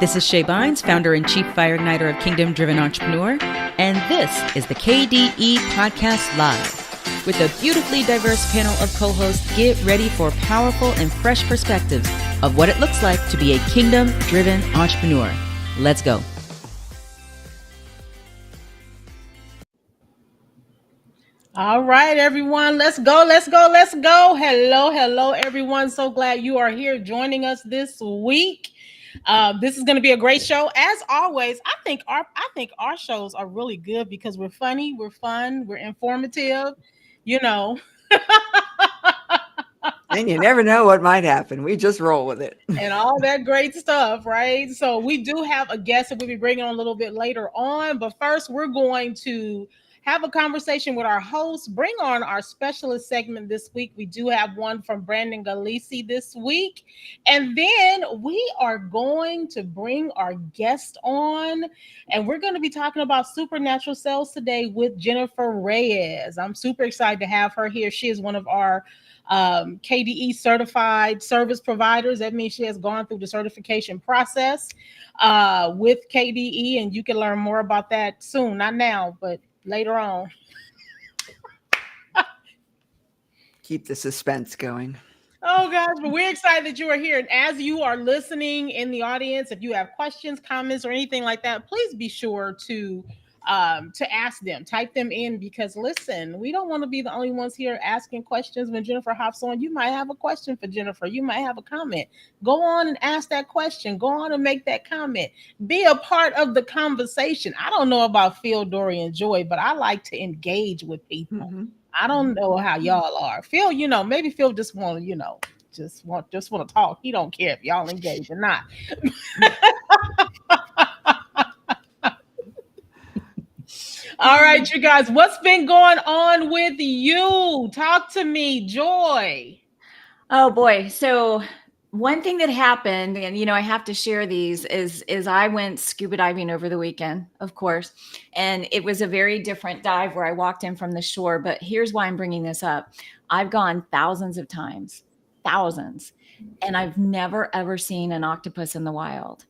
This is Shay Bynes, founder and chief fire igniter of Kingdom Driven Entrepreneur, and this is the KDE Podcast Live. With a beautifully diverse panel of co-hosts, get ready for powerful and fresh perspectives of what it looks like to be a Kingdom Driven Entrepreneur. Let's go. All right, everyone, let's go. Hello, everyone. So glad you are here joining us this week. This is going to be a great show. As always, I think our shows are really good because we're funny, we're fun, we're informative, you know. And you never know what might happen. We just roll with it. And all that great stuff, right? So we do have a guest that we'll be bringing on a little bit later on. But first, we're going to have a conversation with our host, bring on our specialist segment this week. We do have one from Brandon Galisi this week. And then we are going to bring our guest on, and we're going to be talking about supernatural sales today with Jennifer Reyes. I'm super excited to have her here. She is one of our KDE certified service providers. That means she has gone through the certification process with KDE, and you can learn more about that soon. Not now, but later on. Keep the suspense going. Oh gosh, but we're excited that you are here. And as you are listening in the audience, if you have questions, comments, or anything like that, please be sure to ask them, type them in, because listen, we don't want to be the only ones here asking questions. When Jennifer hops on, you might have a question for Jennifer. You might have a comment. Go on and ask that question. Go on and make that comment. Be a part of the conversation. I don't know about Phil, Dory, and Joy, but I like to engage with people. Mm-hmm. I don't know how y'all are. Phil, maybe Phil just want to, just want to talk. He don't care if y'all engage or not. All right, you guys, what's been going on with you? Talk to me, Joy. Oh boy. So one thing that happened, and I have to share these, is I went scuba diving over the weekend, of course, and it was a very different dive where I walked in from the shore. But here's why I'm bringing this up. I've gone thousands of times, and I've never ever seen an octopus in the wild.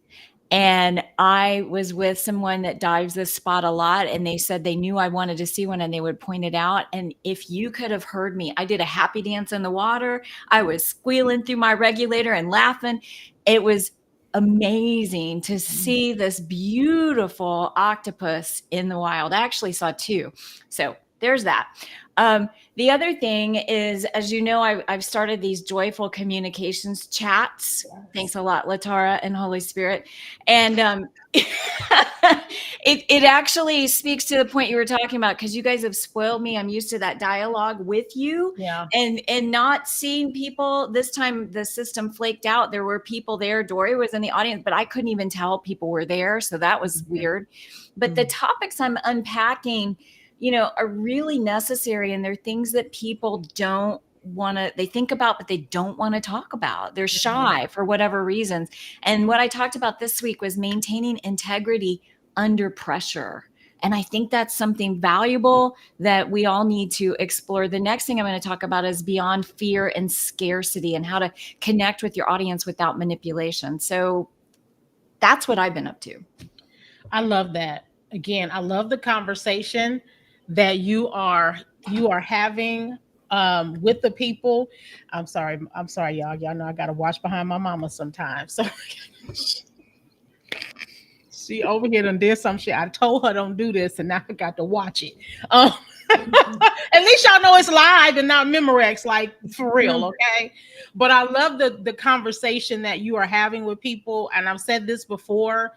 And I was with someone that dives this spot a lot, and they said they knew I wanted to see one and they would point it out. And if you could have heard me, I did a happy dance in the water. I was squealing through my regulator and laughing. It was amazing to see this beautiful octopus in the wild. I actually saw two. So there's that. The other thing is, as you know, I've started these joyful communications chats. Yes. Thanks a lot, Latara and Holy Spirit. And it actually speaks to the point you were talking about, because you guys have spoiled me. I'm used to that dialogue with you. Yeah. And not seeing people. This time the system flaked out. There were people there. Dory was in the audience, but I couldn't even tell people were there. So that was weird. But the topics I'm unpacking, are really necessary. And they're things that people don't want to, they think about, but they don't want to talk about. They're shy for whatever reasons. And what I talked about this week was maintaining integrity under pressure. And I think that's something valuable that we all need to explore. The next thing I'm going to talk about is beyond fear and scarcity, and how to connect with your audience without manipulation. So that's what I've been up to. I love that. Again, I love the conversation that you are having with the people. I'm sorry, y'all. Y'all know I gotta watch behind my mama sometimes. So she over here done did some shit. I told her don't do this, and now I got to watch it. At least y'all know it's live and not Memorex, like for real, okay? But I love the conversation that you are having with people, and I've said this before.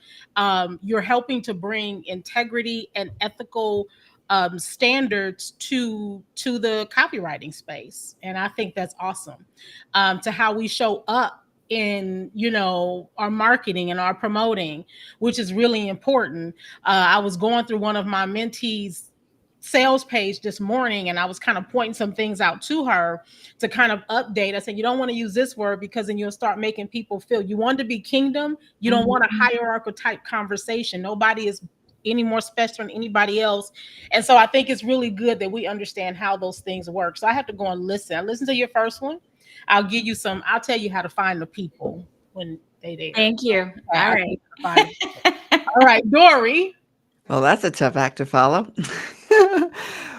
You're helping to bring integrity and ethical standards to the copywriting space, and I think that's awesome. To how we show up in our marketing and our promoting, which is really important. I was going through one of my mentees' sales page this morning, and I was kind of pointing some things out to her to kind of update. I said, you don't want to use this word, because then you'll start making people feel you want to be kingdom. You don't want a hierarchical type conversation. Nobody is any more special than anybody else. And so I think it's really good that we understand how those things work. So I have to go and listen. I listened to your first one. I'll tell you how to find the people when They there. Thank you. All right. All right, Dory. Well, that's a tough act to follow.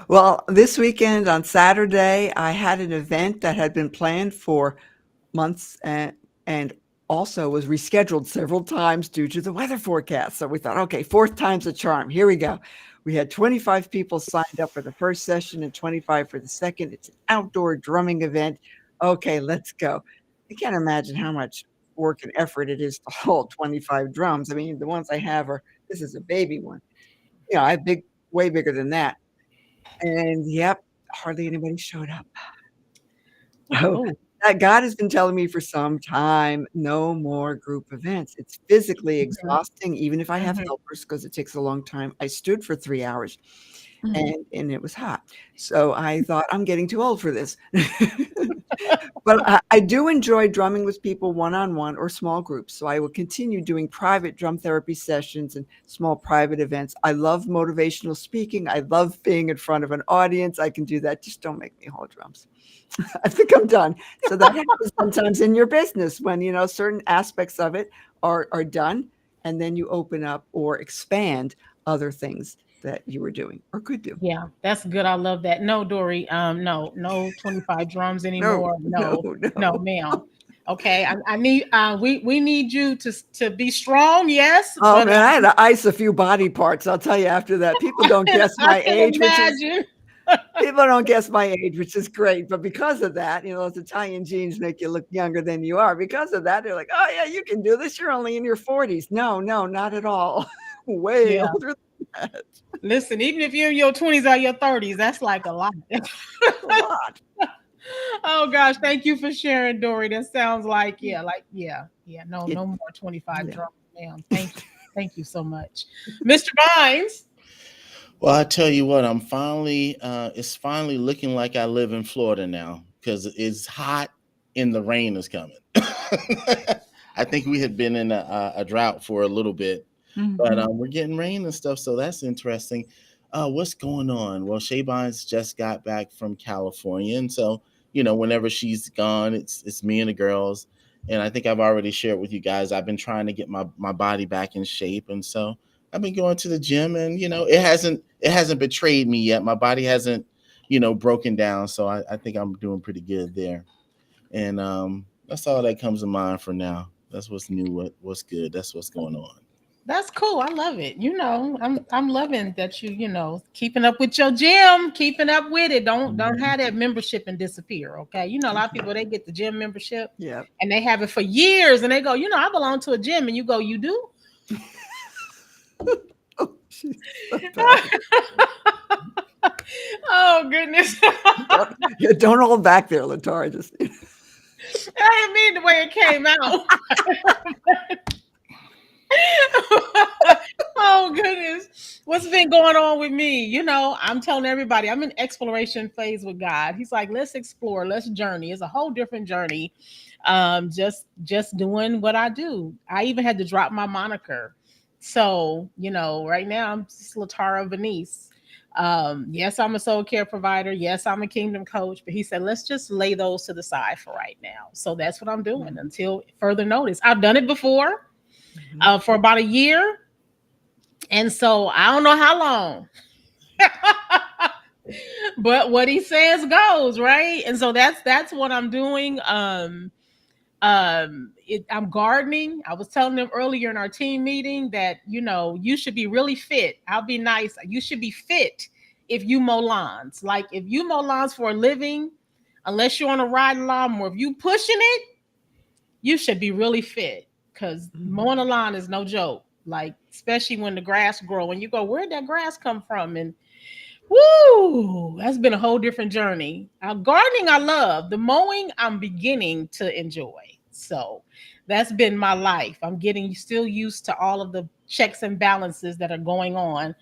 Well, this weekend on Saturday, I had an event that had been planned for months and also was rescheduled several times due to the weather forecast. So we thought, okay, fourth time's a charm. Here we go. We had 25 people signed up for the first session and 25 for the second. It's an outdoor drumming event. Okay, let's go. I can't imagine how much work and effort it is to hold 25 drums. I mean, the ones I have this is a baby one. I have way bigger than that. And yep, hardly anybody showed up. So Oh. that God has been telling me for some time, no more group events. It's physically exhausting, even if I have helpers, because it takes a long time. I stood for 3 hours and it was hot. So I thought, I'm getting too old for this. But I do enjoy drumming with people one-on-one or small groups. So I will continue doing private drum therapy sessions and small private events. I love motivational speaking. I love being in front of an audience. I can do that. Just don't make me hold drums. I think I'm done. So that happens sometimes in your business when, certain aspects of it are done, and then you open up or expand other things that you were doing or could do. Yeah, that's good. I love that. No, Dory, no 25 drums anymore. No, ma'am. Okay, I need we need you to be strong, yes. Oh but, man, I had to ice a few body parts. I'll tell you after that. People don't guess my age, people don't guess my age, which is great. But because of that, those Italian genes make you look younger than you are. Because of that, they're like, oh yeah, you can do this. You're only in your 40s. No, not at all. Way older than that. Listen, even if you're in your 20s or your 30s, that's like a lot. A lot. Oh gosh, thank you for sharing, Dory. That sounds like no more 25 drums, ma'am. Thank you so much, Mr. Bynes. Well, I tell you what, it's finally looking like I live in Florida now because it's hot and the rain is coming. I think we had been in a drought for a little bit, but we're getting rain and stuff. So that's interesting. What's going on? Well, Shay Bynes just got back from California. And so, whenever she's gone, it's me and the girls. And I think I've already shared with you guys, I've been trying to get my body back in shape. And so I've been going to the gym and, it hasn't betrayed me yet. My body hasn't, broken down. So I think I'm doing pretty good there. And that's all that comes to mind for now. That's what's new, what's good. That's what's going on. That's cool. I love it. I'm loving that keeping up with your gym, keeping up with it. Don't have that membership and disappear. Okay. A lot of people, they get the gym membership and they have it for years and they go, I belong to a gym, and you go, you do? Oh goodness. Don't hold back there, Latara. Just I didn't mean the way it came out. Oh goodness, what's been going on with me? I'm telling everybody I'm in exploration phase with God. He's like, let's explore, let's journey. It's a whole different journey. Just doing what I do. I even had to drop my moniker. So, right now I'm just Latara Venice. Yes, I'm a soul care provider. Yes, I'm a kingdom coach, but he said, let's just lay those to the side for right now. So that's what I'm doing until further notice. I've done it before for about a year. And so I don't know how long, but what he says goes, right? And so that's what I'm doing. I'm gardening. I was telling them earlier in our team meeting that, you should be really fit. I'll be nice. You should be fit if you mow lawns. Like if you mow lawns for a living, unless you're on a riding lawnmower, if you pushing it, you should be really fit because mowing a lawn is no joke. Like, especially when the grass grow and you go, where'd that grass come from? And woo, that's been a whole different journey. Gardening, I love. The mowing, I'm beginning to enjoy. So that's been my life. I'm getting still used to all of the checks and balances that are going on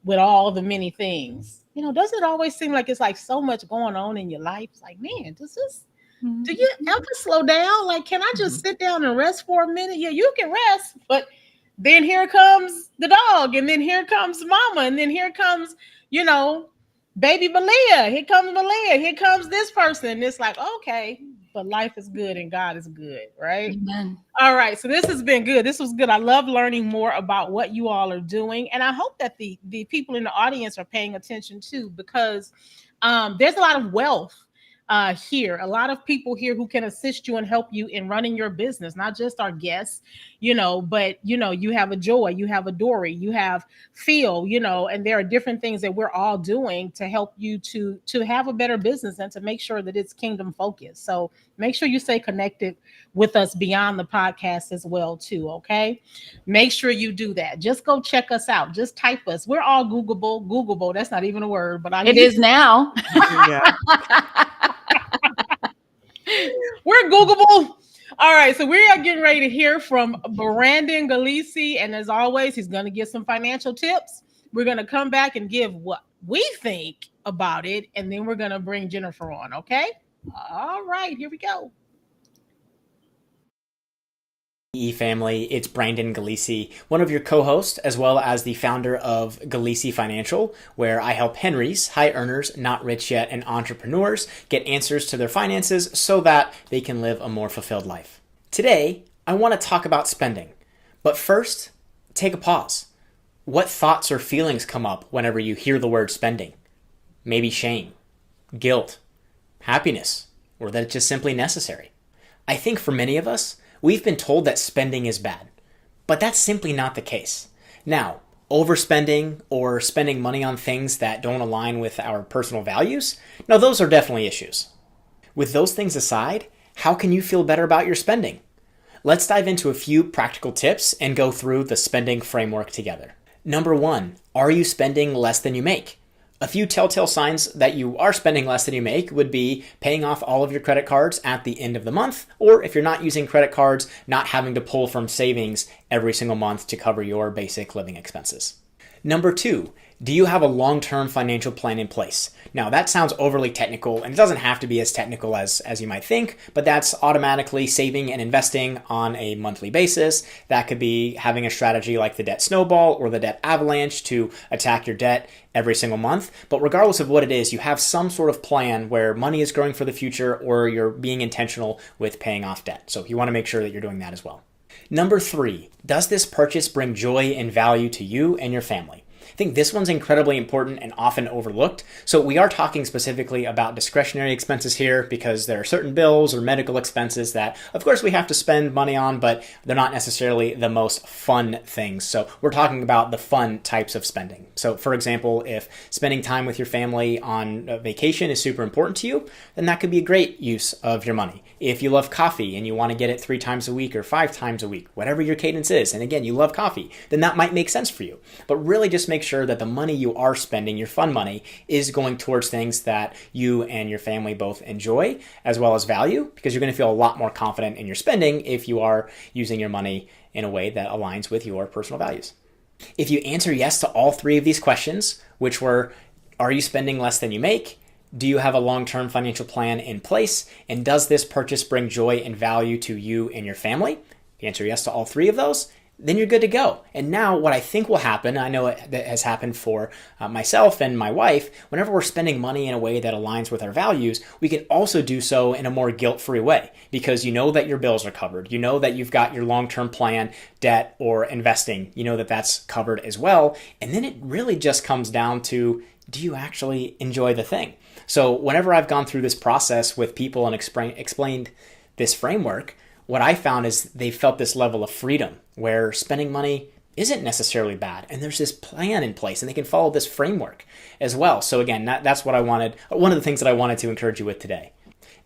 with all the many things. Doesn't it always seem like it's like so much going on in your life? It's like, man, do you ever slow down? Like, can I just sit down and rest for a minute? Yeah, you can rest, but then here comes the dog, and then here comes mama, and then here comes, baby Malia. Here comes Malia. Here comes this person. It's like, okay, but life is good and God is good, right? Amen. All right, so this has been good. This was good. I love learning more about what you all are doing, and I hope that the people in the audience are paying attention too, because there's a lot of wealth here. A lot of people here who can assist you and help you in running your business. Not just our guests, but you have a Joy, you have a Dory, you have Phil, and there are different things that we're all doing to help you to have a better business and to make sure that it's kingdom focused. So make sure you stay connected with us beyond the podcast as well too. Okay, make sure you do that. Just go check us out. Just type us. We're all Googleable. That's not even a word, but It is now. Yeah. We're Googleable. All right, so we are getting ready to hear from Brandon Galisi, and as always, he's going to give some financial tips. We're going to come back and give what we think about it, and then we're going to bring Jennifer on, okay? All right, here we go. Family, it's Brandon Galisi, one of your co-hosts, as well as the founder of Galisi Financial, where I help Henrys, high earners, not rich yet, and entrepreneurs get answers to their finances so that they can live a more fulfilled life. Today, I want to talk about spending, but first, take a pause. What thoughts or feelings come up whenever you hear the word spending? Maybe shame, guilt, happiness, or that it's just simply necessary. I think for many of us, we've been told that spending is bad, but that's simply not the case. Now, overspending or spending money on things that don't align with our personal values, now those are definitely issues. With those things aside, how can you feel better about your spending? Let's dive into a few practical tips and go through the spending framework together. Number 1, are you spending less than you make? A few telltale signs that you are spending less than you make would be paying off all of your credit cards at the end of the month, or if you're not using credit cards, not having to pull from savings every single month to cover your basic living expenses. Number 2, do you have a long-term financial plan in place? Now that sounds overly technical, and it doesn't have to be as technical as you might think, but that's automatically saving and investing on a monthly basis. That could be having a strategy like the debt snowball or the debt avalanche to attack your debt every single month. But regardless of what it is, you have some sort of plan where money is growing for the future, or you're being intentional with paying off debt. So you want to make sure that you're doing that as well. Number 3, does this purchase bring joy and value to you and your family? I think this one's incredibly important and often overlooked. So we are talking specifically about discretionary expenses here, because there are certain bills or medical expenses that, of course, we have to spend money on, but they're not necessarily the most fun things. So we're talking about the fun types of spending. So for example, if spending time with your family on vacation is super important to you, then that could be a great use of your money. If you love coffee and you want to get it 3 times a week or 5 times a week, whatever your cadence is, and again, you love coffee, then that might make sense for you. But really just make sure that the money you are spending, your fun money, is going towards things that you and your family both enjoy as well as value, because you're going to feel a lot more confident in your spending if you are using your money in a way that aligns with your personal values. If you answer yes to all 3 of these questions, which were, are you spending less than you make? Do you have a long-term financial plan in place? And does this purchase bring joy and value to you and your family? If you answer yes to all 3 of those, then you're good to go. And now what I think will happen, I know that has happened for myself and my wife, whenever we're spending money in a way that aligns with our values, we can also do so in a more guilt-free way, because you know that your bills are covered. You know that you've got your long-term plan, debt, or investing. You know that that's covered as well. And then it really just comes down to, do you actually enjoy the thing? So whenever I've gone through this process with people and explained this framework, what I found is they felt this level of freedom where spending money isn't necessarily bad, and there's this plan in place and they can follow this framework as well. So again, that's what I wanted, one of the things that I wanted to encourage you with today.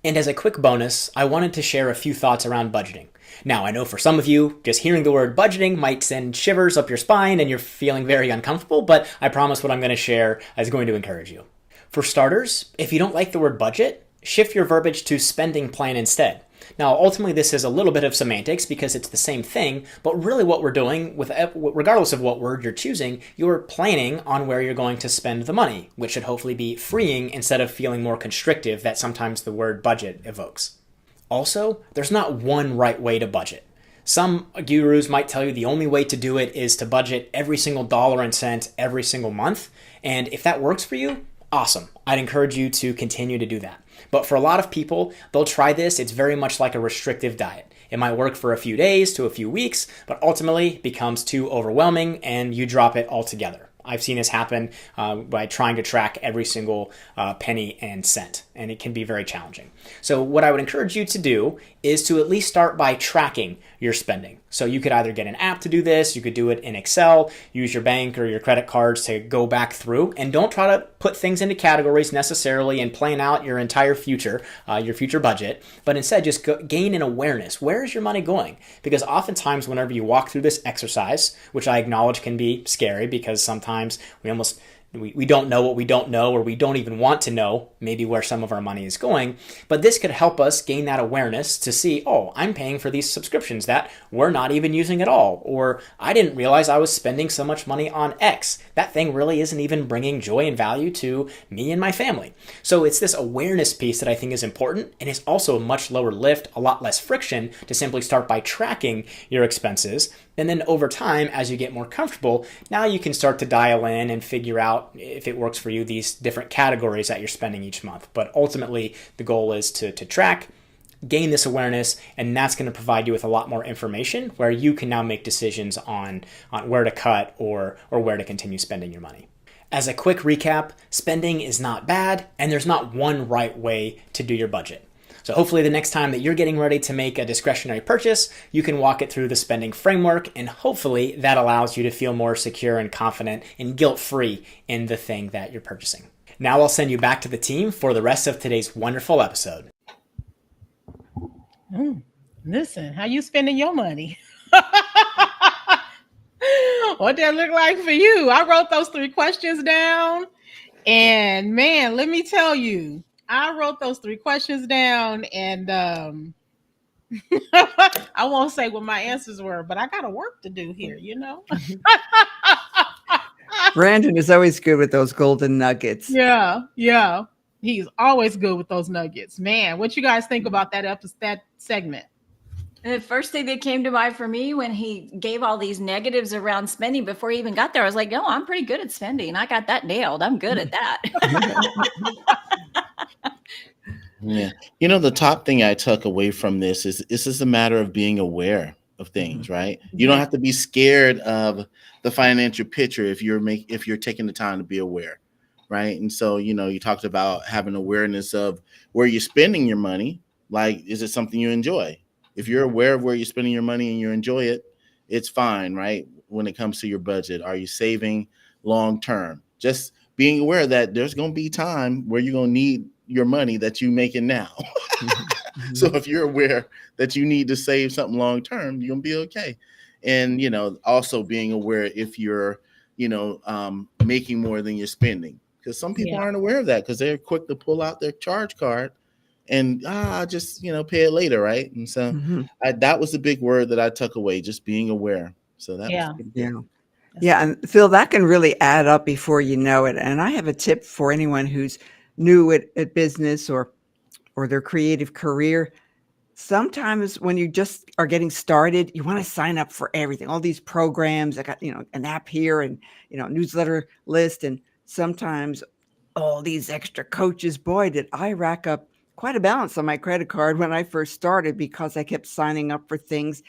And as a quick bonus, I wanted to share a few thoughts around budgeting. Now, I know for some of you, just hearing the word budgeting might send shivers up your spine and you're feeling very uncomfortable, but I promise what I'm going to share is going to encourage you. For starters, if you don't like the word budget, shift your verbiage to spending plan instead. Now, ultimately, this is a little bit of semantics because it's the same thing, but really what we're doing, regardless of what word you're choosing, you're planning on where you're going to spend the money, which should hopefully be freeing instead of feeling more constrictive that sometimes the word budget evokes. Also, there's not one right way to budget. Some gurus might tell you the only way to do it is to budget every single dollar and cent every single month, and if that works for you, awesome. I'd encourage you to continue to do that. But for a lot of people, they'll try this. It's very much like a restrictive diet. It might work for a few days to a few weeks, but ultimately becomes too overwhelming and you drop it altogether. I've seen this happen by trying to track every single penny and cent, and it can be very challenging. So what I would encourage you to do is to at least start by tracking your spending. So you could either get an app to do this, you could do it in Excel, use your bank or your credit cards to go back through, and don't try to put things into categories necessarily and plan out your entire future, your future budget, but instead just gain an awareness. Where is your money going? Because oftentimes whenever you walk through this exercise, which I acknowledge can be scary because sometimes we don't know what we don't know, or we don't even want to know maybe where some of our money is going. But this could help us gain that awareness to see, oh, I'm paying for these subscriptions that we're not even using at all. Or I didn't realize I was spending so much money on X. That thing really isn't even bringing joy and value to me and my family. So it's this awareness piece that I think is important, and it's also a much lower lift, a lot less friction to simply start by tracking your expenses. And then over time, as you get more comfortable, now you can start to dial in and figure out if it works for you, these different categories that you're spending each month. But ultimately, the goal is to track, gain this awareness, and that's going to provide you with a lot more information where you can now make decisions on where to cut or where to continue spending your money. As a quick recap, spending is not bad, and there's not one right way to do your budget. So hopefully the next time that you're getting ready to make a discretionary purchase, you can walk it through the spending framework, and hopefully that allows you to feel more secure and confident and guilt-free in the thing that you're purchasing. Now I'll send you back to the team for the rest of today's wonderful episode. Listen, how you spending your money? What that look like for you? I wrote those 3 questions down, and man, let me tell you, I wrote those 3 questions down, and I won't say what my answers were, but I got a work to do here, you know? Brandon is always good with those golden nuggets. Yeah. He's always good with those nuggets. Man, what you guys think about that segment? The first thing that came to mind for me when he gave all these negatives around spending before he even got there, I was like, no, I'm pretty good at spending. I got that nailed. I'm good at that. Yeah. You know, the top thing I took away from this is a matter of being aware of things, right? You don't have to be scared of the financial picture if you're taking the time to be aware, right? And so, you know, you talked about having awareness of where you're spending your money. Like, is it something you enjoy? If you're aware of where you're spending your money and you enjoy it, it's fine, right? When it comes to your budget, are you saving long term? Just being aware that there's going to be time where you're going to need your money that you're making now. So if you're aware that you need to save something long term, you're going to be okay. And, you know, also being aware if you're, you know, making more than you're spending, because some people aren't aware of that because they're quick to pull out their charge card and just, you know, pay it later, right? And so that was the big word that I took away, just being aware. So that was good. Yeah. And Phil, that can really add up before you know it. And I have a tip for anyone who's new at business or their creative career. Sometimes when you just are getting started, you want to sign up for everything, all these programs. I got, you know, an app here and, you know, newsletter list. And sometimes all these extra coaches, boy, did I rack up quite a balance on my credit card when I first started because I kept signing up for things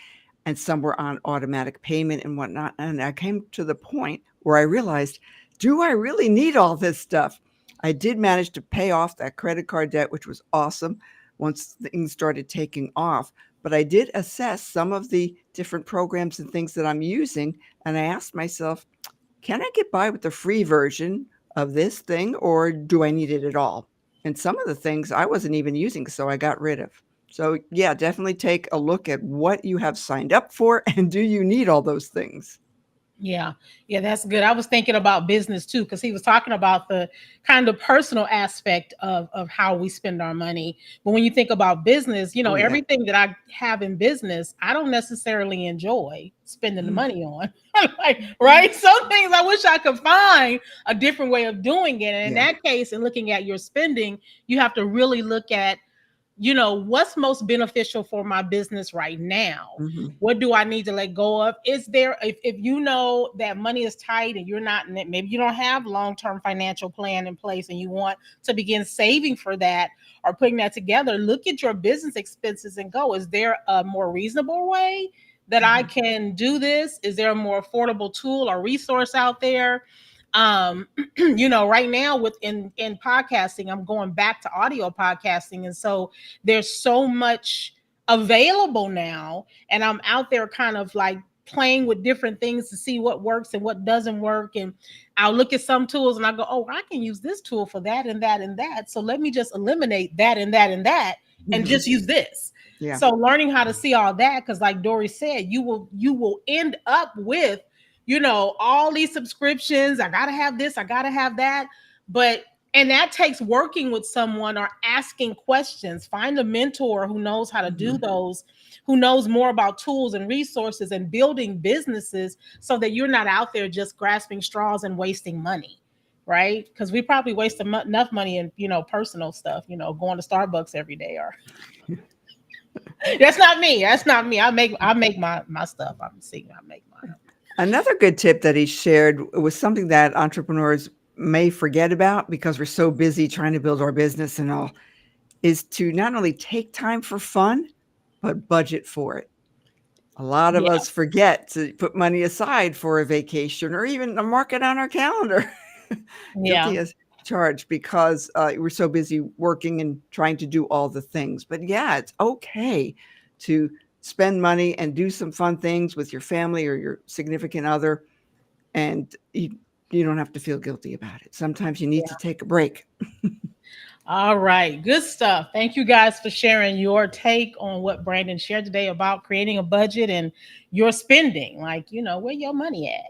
and some were on automatic payment and whatnot. And I came to the point where I realized, do I really need all this stuff? I did manage to pay off that credit card debt, which was awesome once things started taking off. But I did assess some of the different programs and things that I'm using. And I asked myself, can I get by with the free version of this thing, or do I need it at all? And some of the things I wasn't even using, so I got rid of. So yeah, definitely take a look at what you have signed up for and do you need all those things? Yeah, that's good. I was thinking about business too, because he was talking about the kind of personal aspect of how we spend our money. But when you think about business, you know, everything that I have in business, I don't necessarily enjoy spending the money on. Like, right? Some things I wish I could find a different way of doing it. And in that case, in looking at your spending, you have to really look at what's most beneficial for my business right now? Mhm. What do I need to let go of? Is there, if you know that money is tight and you're not, maybe you don't have long-term financial plan in place and you want to begin saving for that or putting that together, look at your business expenses and go, is there a more reasonable way that I can do this? Is there a more affordable tool or resource out there? Right now in podcasting, I'm going back to audio podcasting. And so there's so much available now. And I'm out there kind of like playing with different things to see what works and what doesn't work. And I'll look at some tools and I go, oh, I can use this tool for that and that and that. So let me just eliminate that and that and that and just use this. Yeah. So learning how to see all that, because like Dory said, you will end up with all these subscriptions. I got to have this, I got to have that. And that takes working with someone or asking questions. Find a mentor who knows how to do those, who knows more about tools and resources and building businesses so that you're not out there just grasping straws and wasting money, right? Because we probably waste enough money in, personal stuff, going to Starbucks every day or... That's not me. That's not me. I make my stuff. I make mine. Another good tip that he shared was something that entrepreneurs may forget about because we're so busy trying to build our business and all, is to not only take time for fun, but budget for it. A lot of us forget to put money aside for a vacation or even a mark it on our calendar. Guilty as charged because we're so busy working and trying to do all the things. But yeah, it's okay to spend money and do some fun things with your family or your significant other. And you don't have to feel guilty about it. Sometimes you need to take a break. All right. Good stuff. Thank you guys for sharing your take on what Brandon shared today about creating a budget and your spending. Like, where your money at?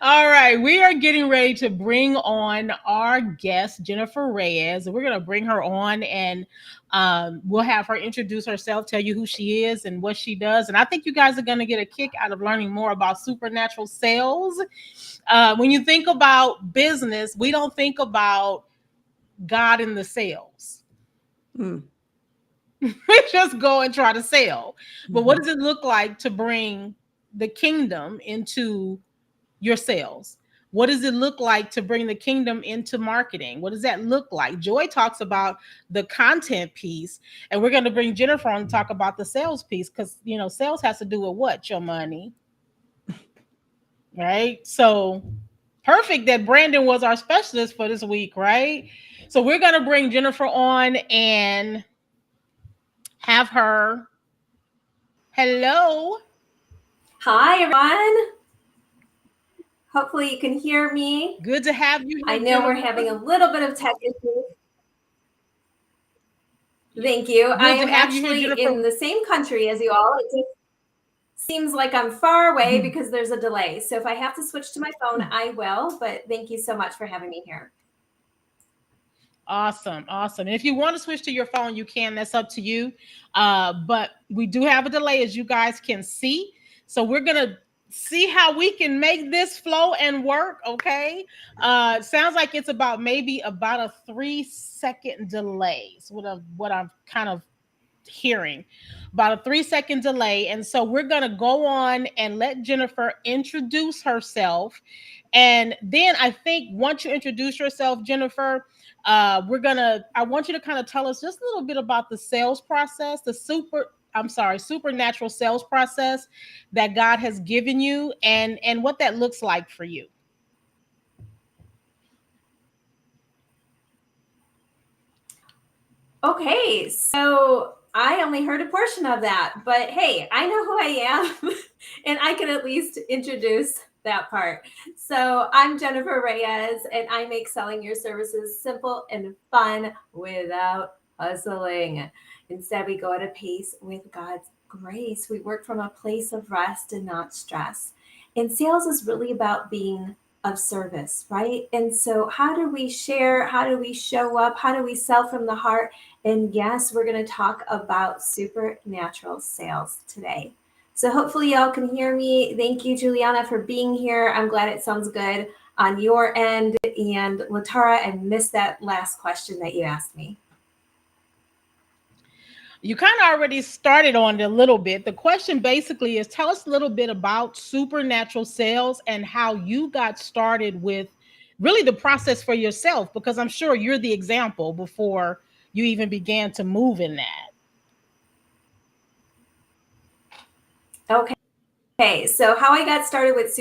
All right. We are getting ready to bring on our guest, Jennifer Reyes. We're going to bring her on and we'll have her introduce herself, tell you who she is and what she does. And I think you guys are going to get a kick out of learning more about supernatural sales. When you think about business, we don't think about God in the sales. We just go and try to sell. But what does it look like to bring the kingdom into your sales? What does it look like to bring the kingdom into marketing? What does that look like? Joy talks about the content piece, and we're going to bring Jennifer on to talk about the sales piece because, sales has to do with what? Your money. Right? So perfect that Brandon was our specialist for this week, right? So we're going to bring Jennifer on and have her. Hello. Hi, everyone. Hopefully you can hear me. Good to have you. I know we're having a little bit of tech issues. Thank you. I am actually in the same country as you all. It just seems like I'm far away because there's a delay. So if I have to switch to my phone, I will. But thank you so much for having me here. Awesome. And if you want to switch to your phone, you can. That's up to you. But we do have a delay, as you guys can see. So we're going to see how we can make this flow and work. Okay. Sounds like it's maybe about a 3-second delay. So what I'm kind of hearing, about a 3-second delay. And so we're going to go on and let Jennifer introduce herself. And then I think once you introduce yourself, Jennifer, I want you to kind of tell us just a little bit about the sales process, supernatural sales process that God has given you and what that looks like for you. Okay, so I only heard a portion of that, but hey, I know who I am and I can at least introduce that part. So I'm Jennifer Reyes and I make selling your services simple and fun without hustling. Instead, we go at a pace with God's grace. We work from a place of rest and not stress. And sales is really about being of service, right? And so how do we share? How do we show up? How do we sell from the heart? And yes, we're going to talk about supernatural sales today. So hopefully y'all can hear me. Thank you, Juliana, for being here. I'm glad it sounds good. on your end. And Latara, I missed that last question that you asked me. You kind of already started on it a little bit. The question basically is, tell us a little bit about Supernatural Sales and how you got started with really the process for yourself, because I'm sure you're the example before you even began to move in that. Okay, so how I got started with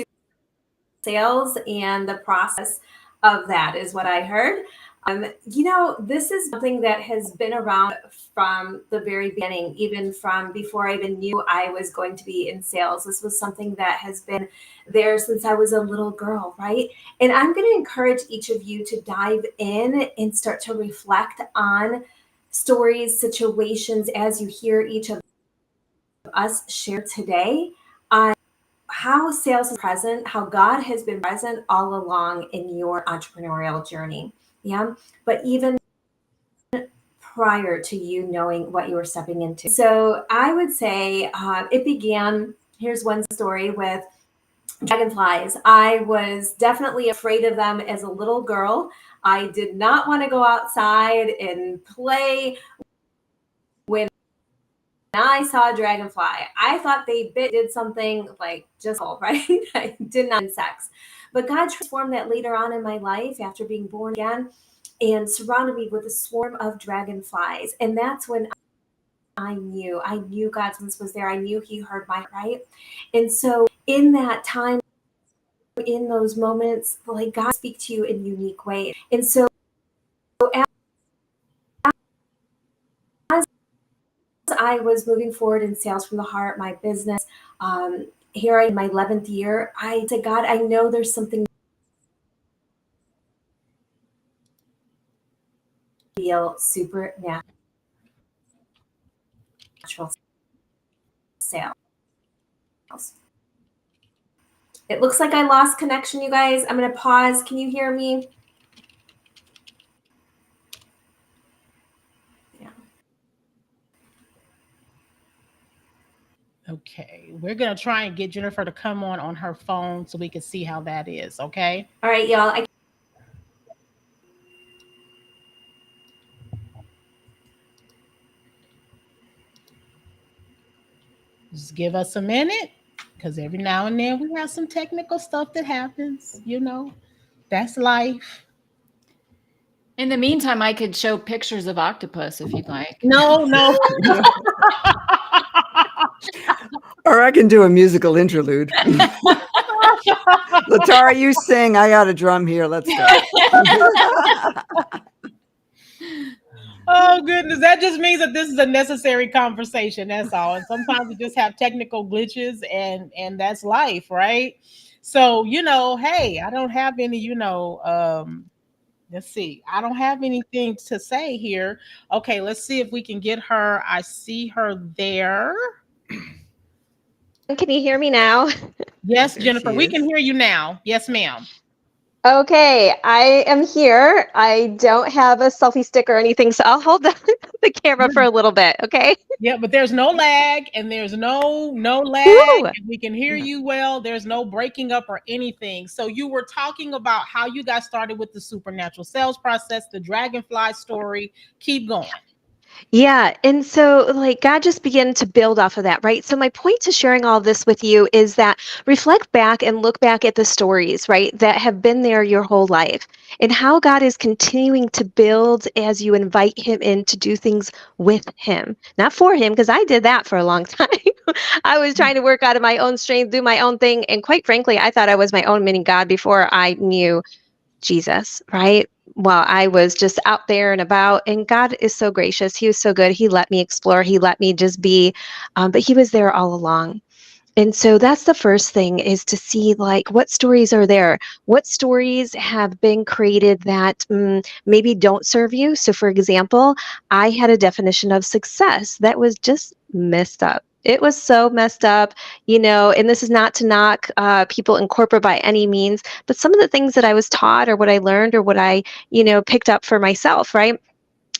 sales and the process of that is what I heard. This is something that has been around from the very beginning, even from before I even knew I was going to be in sales. This was something that has been there since I was a little girl, right? And I'm going to encourage each of you to dive in and start to reflect on stories, situations as you hear each of us share today on how sales is present, how God has been present all along in your entrepreneurial journey. Yeah. But even prior to you knowing what you were stepping into. So I would say it began, here's one story with dragonflies. I was definitely afraid of them as a little girl. I did not want to go outside and play. When I saw a dragonfly, I thought they did something like just all right. I did not insects. But God transformed that later on in my life after being born again and surrounded me with a swarm of dragonflies. And that's when I knew God's presence was there. I knew He heard my right. And so in that time, in those moments, like God speak to you in unique ways. And so as I was moving forward in sales from the heart, my business, here in my 11th year, I said, God, I know there's something real, supernatural sales. It looks like I lost connection, you guys. I'm going to pause. Can you hear me? Yeah. Okay, we're going to try and get Jennifer to come on her phone so we can see how that is, okay? All right, y'all. Just give us a minute, because every now and then we have some technical stuff that happens, that's life. In the meantime, I could show pictures of octopus if you'd like. No. Or I can do a musical interlude. Latara, you sing. I got a drum here. Let's go. Oh, goodness. That just means that this is a necessary conversation. That's all. And sometimes we just have technical glitches, and that's life, right? So, hey, I don't have any, let's see. I don't have anything to say here. Okay, let's see if we can get her. I see her there. Can you hear me now? Yes, Jennifer, we can hear you now. Yes, ma'am. Okay, I am here. I don't have a selfie stick or anything, so I'll hold the camera for a little bit, okay? Yeah, but there's no lag, and there's no lag. Woo! And we can hear you well. There's no breaking up or anything. So you were talking about how you got started with the supernatural sales process, the dragonfly story. Keep going. Yeah. And so, God just began to build off of that, right? So, my point to sharing all this with you is that reflect back and look back at the stories, right, that have been there your whole life and how God is continuing to build as you invite Him in to do things with Him, not for Him, because I did that for a long time. I was trying to work out of my own strength, do my own thing. And quite frankly, I thought I was my own mini God before I knew Jesus, right? While I was just out there and about, and God is so gracious. He was so good. He let me explore. He let me just be, but He was there all along. And so that's the first thing, is to see what stories are there, what stories have been created that maybe don't serve you. So for example, I had a definition of success that was just messed up. It was so messed up, and this is not to knock people in corporate by any means, but some of the things that I was taught or what I learned or what I, picked up for myself, right?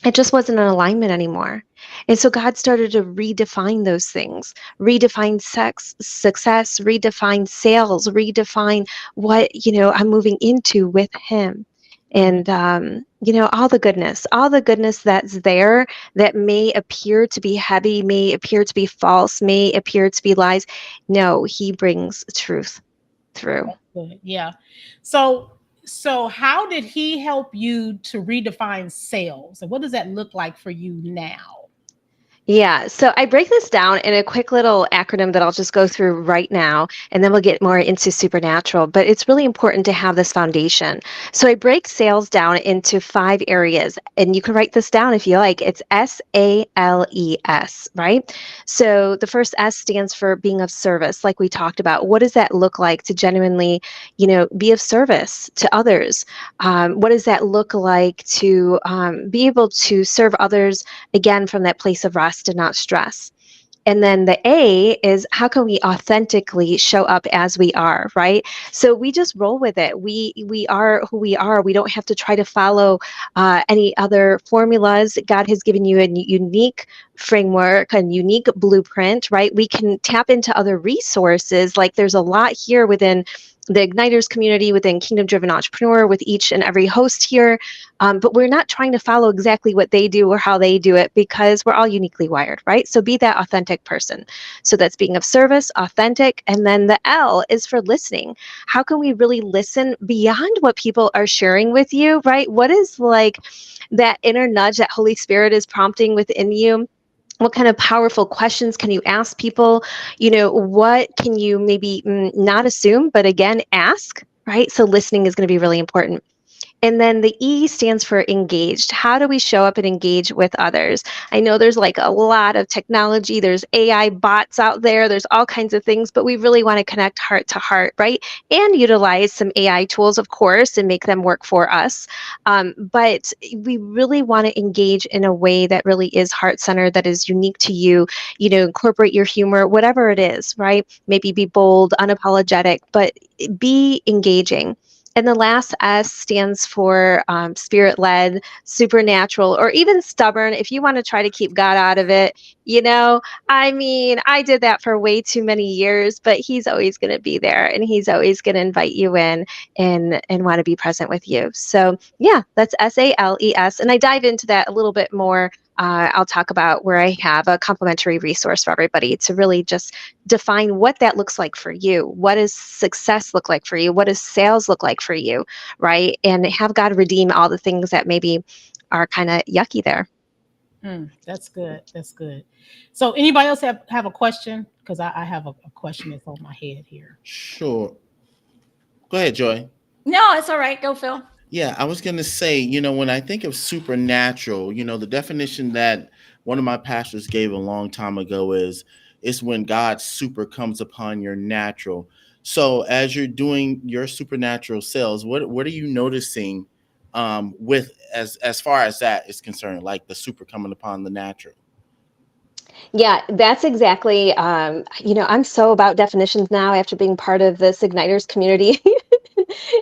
it just wasn't in alignment anymore. And so God started to redefine those things, redefine success, redefine sales, redefine what, I'm moving into with him. And, all the goodness that's there that may appear to be heavy, may appear to be false, may appear to be lies. No, he brings truth through. Good. Yeah. So how did he help you to redefine sales? And what does that look like for you now? Yeah, so I break this down in a quick little acronym that I'll just go through right now, and then we'll get more into supernatural. But it's really important to have this foundation. So I break sales down into 5 areas, and you can write this down if you like. It's SALES, right? So the first S stands for being of service, like we talked about. What does that look like to genuinely, be of service to others? What does that look like to be able to serve others, again, from that place of rest and not stress? And then the A is, how can we authentically show up as we are, right? So we just roll with it. We are who we are. We don't have to try to follow any other formulas. God has given you a unique framework, a unique blueprint, right? We can tap into other resources. Like, there's a lot here within the Igniters community, within Kingdom Driven Entrepreneur, with each and every host here. But we're not trying to follow exactly what they do or how they do it, because we're all uniquely wired, right? So be that authentic person. So that's being of service, authentic. And then the L is for listening. How can we really listen beyond what people are sharing with you, right? What is like that inner nudge that Holy Spirit is prompting within you? What kind of powerful questions can you ask people? What can you maybe not assume, but again, ask, right? So listening is going to be really important. And then the E stands for engaged. How do we show up and engage with others? I know there's like a lot of technology. There's AI bots out there. There's all kinds of things, but we really want to connect heart to heart, right? And utilize some AI tools, of course, and make them work for us. But we really want to engage in a way that really is heart-centered, that is unique to you. Incorporate your humor, whatever it is, right? Maybe be bold, unapologetic, but be engaging. And the last S stands for spirit-led, supernatural, or even stubborn. If you want to try to keep God out of it, I did that for way too many years, but he's always going to be there, and he's always going to invite you in and want to be present with you. So yeah, that's SALES. And I dive into that a little bit more. I'll talk about where I have a complimentary resource for everybody to really just define what that looks like for you. What does success look like for you? What does sales look like for you, right? And have God redeem all the things that maybe are kind of yucky there. That's good. That's good. So anybody else have a question? Because I have a question that's on my head here. Sure. Go ahead, Joy. No, it's all right. Go, Phil. Yeah, I was going to say, when I think of supernatural, the definition that one of my pastors gave a long time ago is it's when God's super comes upon your natural. So as you're doing your supernatural sales, what are you noticing with as far as that is concerned, like the super coming upon the natural? Yeah, that's exactly, I'm so about definitions now after being part of this Igniters community.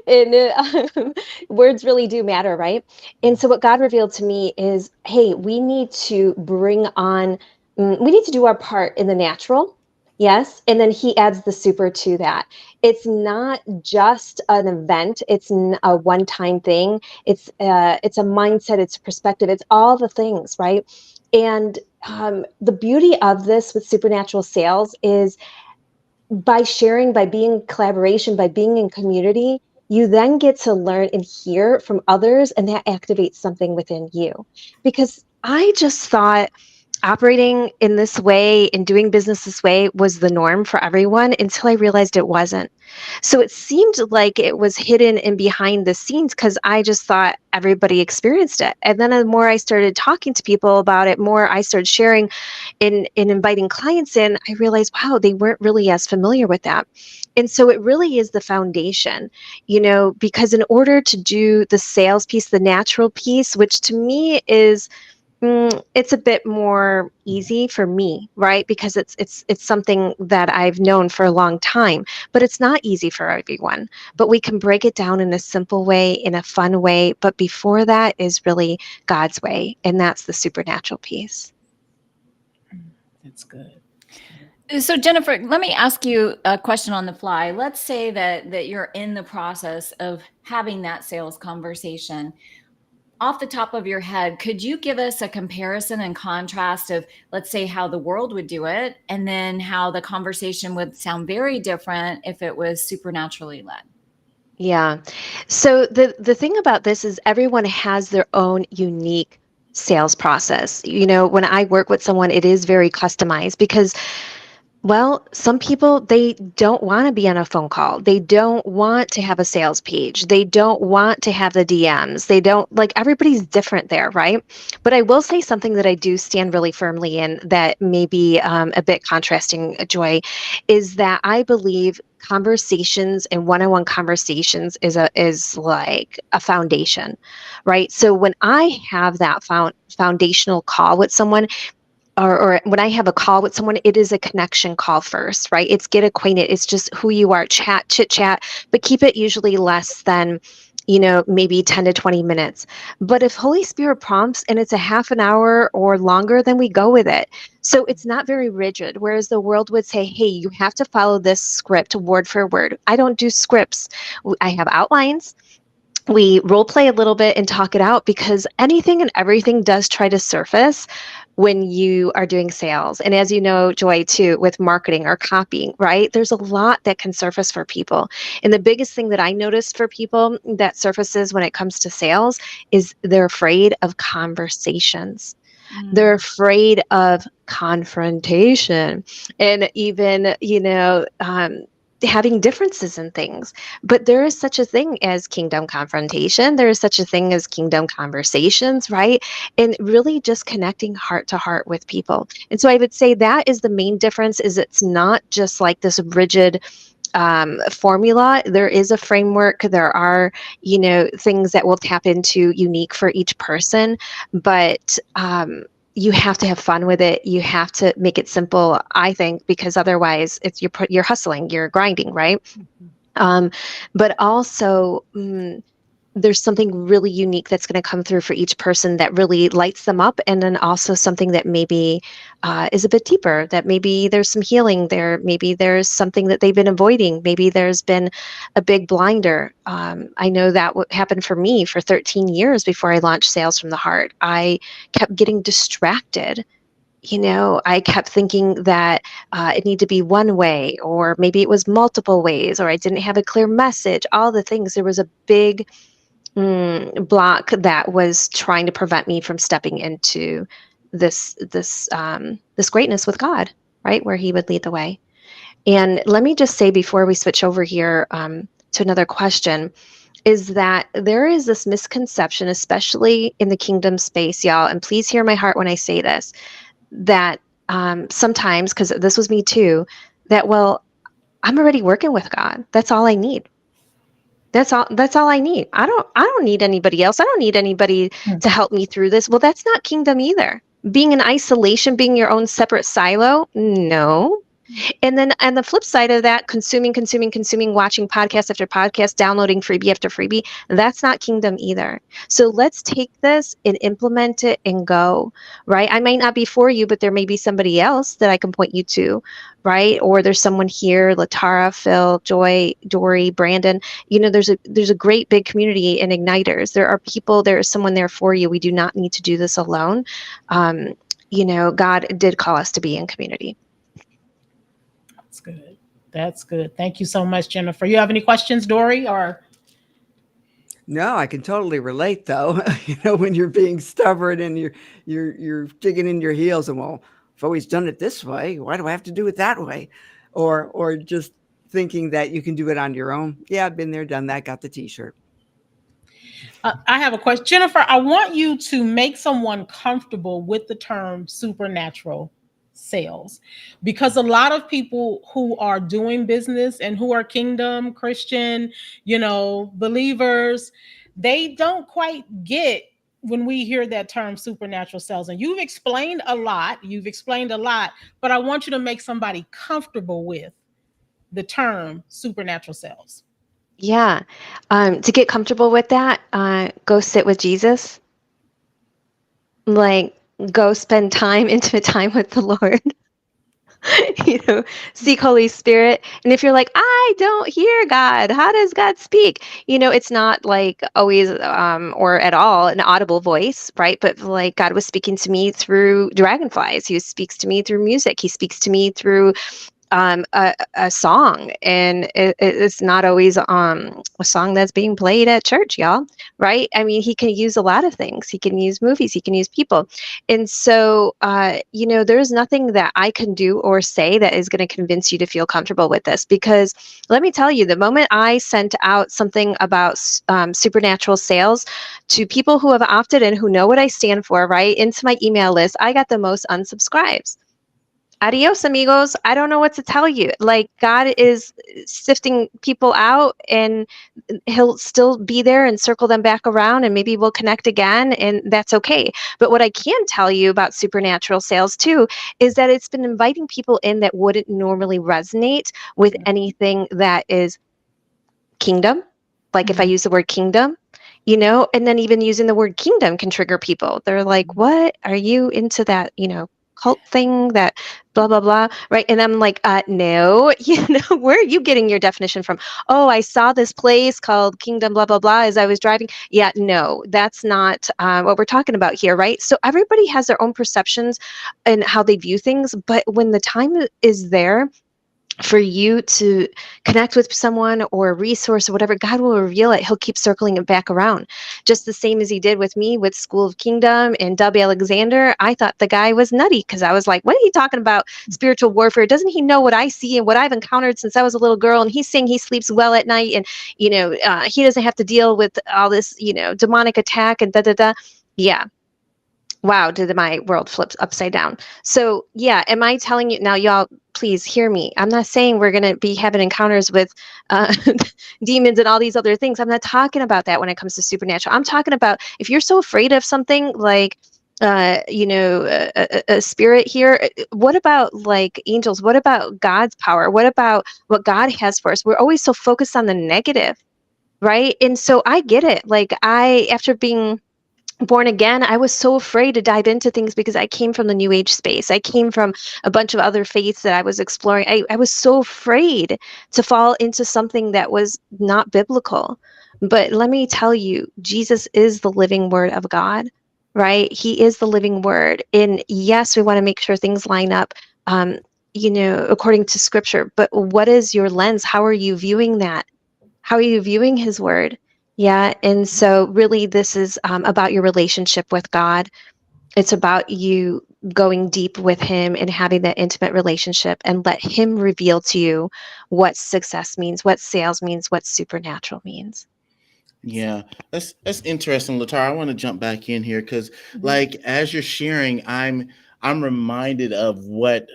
And words really do matter, right? And so what God revealed to me is, hey, we need to we need to do our part in the natural. Yes. And then he adds the super to that. It's not just an event. It's a one-time thing. It's a mindset. It's perspective. It's all the things, right? And the beauty of this with supernatural sales is by sharing, by being in collaboration, by being in community, you then get to learn and hear from others, and that activates something within you. Because I just thought operating in this way and doing business this way was the norm for everyone until I realized it wasn't. So it seemed like it was hidden and behind the scenes because I just thought everybody experienced it. And then the more I started talking to people about it, more I started sharing and inviting clients in, I realized, wow, they weren't really as familiar with that. And so it really is the foundation, because in order to do the sales piece, the natural piece, which to me is It's a bit more easy for me, right? Because it's something that I've known for a long time, but it's not easy for everyone. But we can break it down in a simple way, in a fun way. But before that is really God's way, and that's the supernatural piece. That's good. So Jennifer, let me ask you a question on the fly. Let's say that you're in the process of having that sales conversation. Off the top of your head, could you give us a comparison and contrast of, let's say, how the world would do it, and then how the conversation would sound very different if it was supernaturally led? Yeah. So the thing about this is everyone has their own unique sales process. When I work with someone, it is very customized because, well, some people, they don't want to be on a phone call. They don't want to have a sales page. They don't want to have the DMs. They don't like, everybody's different there, right? But I will say something that I do stand really firmly in that may be a bit contrasting, Joy, is that I believe conversations and one-on-one conversations is like a foundation, right? So when I have that foundational call with someone, or when I have a call with someone, it is a connection call first, right? It's get acquainted. It's just who you are, chit chat, but keep it usually less than, maybe 10 to 20 minutes. But if Holy Spirit prompts and it's a half an hour or longer, then we go with it. So it's not very rigid. Whereas the world would say, hey, you have to follow this script word for word. I don't do scripts. I have outlines. We role play a little bit and talk it out because anything and everything does try to surface when you are doing sales. And as you know, Joy, too, with marketing or copying, right? There's a lot that can surface for people. And the biggest thing that I noticed for people that surfaces when it comes to sales is they're afraid of conversations. They're afraid of confrontation and even, having differences in things. But there is such a thing as kingdom confrontation. There is such a thing as kingdom conversations, right? And really just connecting heart to heart with people. And so I would say that is the main difference, is it's not just like this rigid formula. There is a framework. There are, things that we'll tap into unique for each person, but you have to have fun with it. You have to make it simple, I think, because otherwise it's you're hustling, you're grinding, right? But also, there's something really unique that's going to come through for each person that really lights them up. And then also something that maybe is a bit deeper, that maybe there's some healing there. Maybe there's something that they've been avoiding. Maybe there's been a big blinder. I know that what happened for me for 13 years before I launched Sales from the Heart. I kept getting distracted. I kept thinking that it needed to be one way, or maybe it was multiple ways, or I didn't have a clear message, all the things. There was a big block that was trying to prevent me from stepping into this greatness with God, right, where He would lead the way. And let me just say before we switch over here to another question, is that there is this misconception, especially in the kingdom space, y'all, and please hear my heart when I say this, that sometimes, because this was me too, that, well, I'm already working with God. That's all I need. That's all I need. I don't need anybody else. I don't need anybody to help me through this. Well, that's not kingdom either. Being in isolation, being your own separate silo, no. And then on the flip side of that, consuming, watching podcast after podcast, downloading freebie after freebie, that's not kingdom either. So let's take this and implement it and go, right? I might not be for you, but there may be somebody else that I can point you to, right? Or there's someone here, Latara, Phil, Joy, Dory, Brandon. There's a great big community in Igniters. There are people, there is someone there for you. We do not need to do this alone. God did call us to be in community. That's good. That's good. Thank you so much, Jennifer. You have any questions, Dory? Or No, I can totally relate though. When you're being stubborn and you're digging in your heels and, well, I've always done it this way. Why do I have to do it that way? Or just thinking that you can do it on your own. Yeah, I've been there, done that, got the t-shirt. I have a question. Jennifer, I want you to make someone comfortable with the term supernatural sales, because a lot of people who are doing business and who are kingdom Christian, believers, they don't quite get when we hear that term supernatural sales, and you've explained a lot, but I want you to make somebody comfortable with the term supernatural sales. Yeah. To get comfortable with that, go sit with Jesus. Like, go spend time, intimate time with the Lord. Seek Holy Spirit. And if you're like, I don't hear God, how does God speak? It's not like always or at all an audible voice, right? But like God was speaking to me through dragonflies. He speaks to me through music. He speaks to me through a song, and it's not always a song that's being played at church, y'all, right? I mean, he can use a lot of things. He can use movies, he can use people. And so there's nothing that I can do or say that is going to convince you to feel comfortable with this, because let me tell you, the moment I sent out something about supernatural sales to people who have opted in, who know what I stand for, right, into my email list, I got the most unsubscribes. Adios, amigos. I don't know what to tell you. Like, God is sifting people out, and he'll still be there and circle them back around, and maybe we'll connect again, and that's okay. But what I can tell you about supernatural sales too is that it's been inviting people in that wouldn't normally resonate with anything that is kingdom. Like, if I use the word kingdom, and then even using the word kingdom can trigger people. They're like, what are you into that, cult thing, that blah, blah, blah. Right. And I'm like, no, where are you getting your definition from? Oh, I saw this place called Kingdom, blah, blah, blah, as I was driving. Yeah, no, that's not what we're talking about here. Right. So everybody has their own perceptions and how they view things. But when the time is there for you to connect with someone or a resource or whatever, God will reveal it. He'll keep circling it back around. Just the same as he did with me with School of Kingdom and W. Alexander. I thought the guy was nutty because I was like, what are you talking about spiritual warfare? Doesn't he know what I see and what I've encountered since I was a little girl? And he's saying he sleeps well at night, and, he doesn't have to deal with all this, demonic attack and da-da-da. Yeah. Wow, did my world flip upside down. So yeah, am I telling you now, y'all, please hear me. I'm not saying we're going to be having encounters with demons and all these other things. I'm not talking about that when it comes to supernatural. I'm talking about, if you're so afraid of something like, a spirit here, what about like angels? What about God's power? What about what God has for us? We're always so focused on the negative, right? And so I get it. Like, after being born again, I was so afraid to dive into things because I came from the new age space. I came from a bunch of other faiths that I was exploring. I was so afraid to fall into something that was not biblical. But let me tell you, Jesus is the living word of God, right? He is the living word. And yes, we want to make sure things line up, according to scripture. But what is your lens? How are you viewing that? How are you viewing his word? Yeah. And so really this is about your relationship with God. It's about you going deep with him and having that intimate relationship, and let him reveal to you what success means, what sales means, what supernatural means. Yeah, that's interesting, Latara. I want to jump back in here because, like, as you're sharing, I'm reminded of what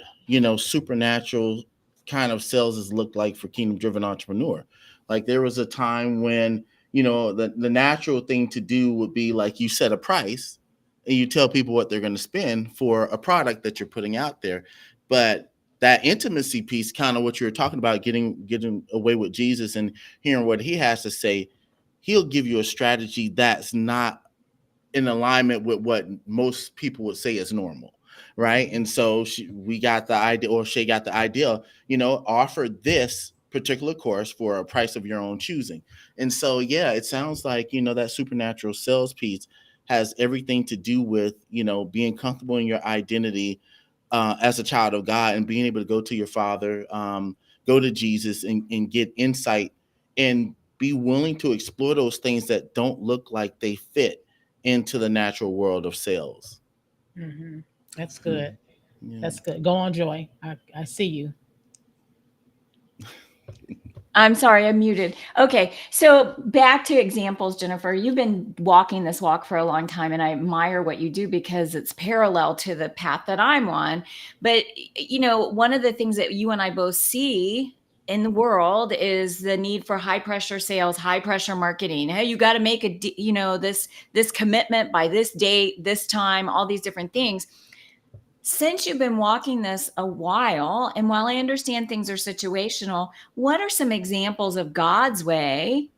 supernatural kind of sales has looked like for Kingdom Driven Entrepreneur. Like, there was a time when the natural thing to do would be, like, you set a price and you tell people what they're going to spend for a product that you're putting out there, but that intimacy piece, kind of what you were talking about, getting away with Jesus and hearing what he has to say. He'll give you a strategy that's not in alignment with what most people would say is normal, right? And so we got the idea, or Shay got the idea, offer this particular course for a price of your own choosing. And so, yeah, it sounds like, that supernatural sales piece has everything to do with, being comfortable in your identity as a child of God, and being able to go to your Father, go to Jesus, and get insight, and be willing to explore those things that don't look like they fit into the natural world of sales. Mm-hmm. That's good. Yeah. That's good. Go on, Joy. I see you. I'm sorry, I'm muted. Okay, so back to examples, Jennifer. You've been walking this walk for a long time, and I admire what you do because it's parallel to the path that I'm on. But, one of the things that you and I both see in the world is the need for high pressure sales, high pressure marketing. Hey, you got to make this commitment by this date, this time, all these different things. Since you've been walking this a while, and while I understand things are situational, what are some examples of God's way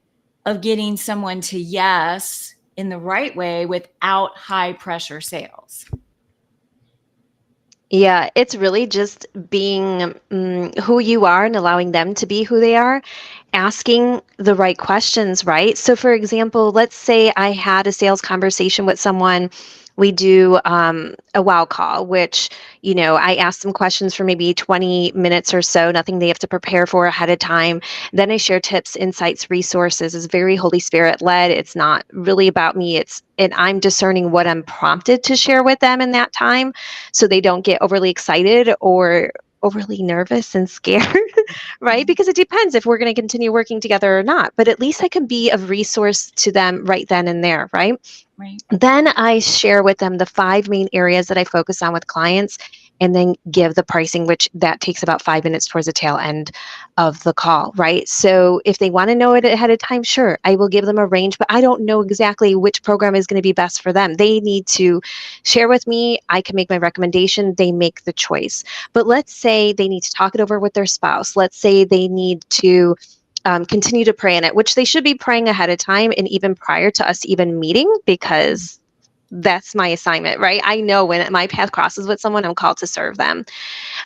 of getting someone to yes in the right way without high pressure sales? Yeah, it's really just being who you are and allowing them to be who they are, asking the right questions, right? So, for example, let's say I had a sales conversation with someone. We do a wow call, which, I ask them questions for maybe 20 minutes or so, nothing they have to prepare for ahead of time. Then I share tips, insights, resources. It's very Holy Spirit led. It's not really about me. And I'm discerning what I'm prompted to share with them in that time, so they don't get overly excited or overly nervous and scared, right? Because it depends if we're going to continue working together or not. But at least I can be of resource to them right then and there, right? Right. Then I share with them the 5 main areas that I focus on with clients, and then give the pricing, which that takes about 5 minutes towards the tail end of the call, right? So if they want to know it ahead of time, sure, I will give them a range, but I don't know exactly which program is going to be best for them. They need to share with me. I can make my recommendation. They make the choice. But let's say they need to talk it over with their spouse. Let's say they need to continue to pray in it, which they should be praying ahead of time and even prior to us even meeting, because that's my assignment, right? I know when my path crosses with someone, I'm called to serve them.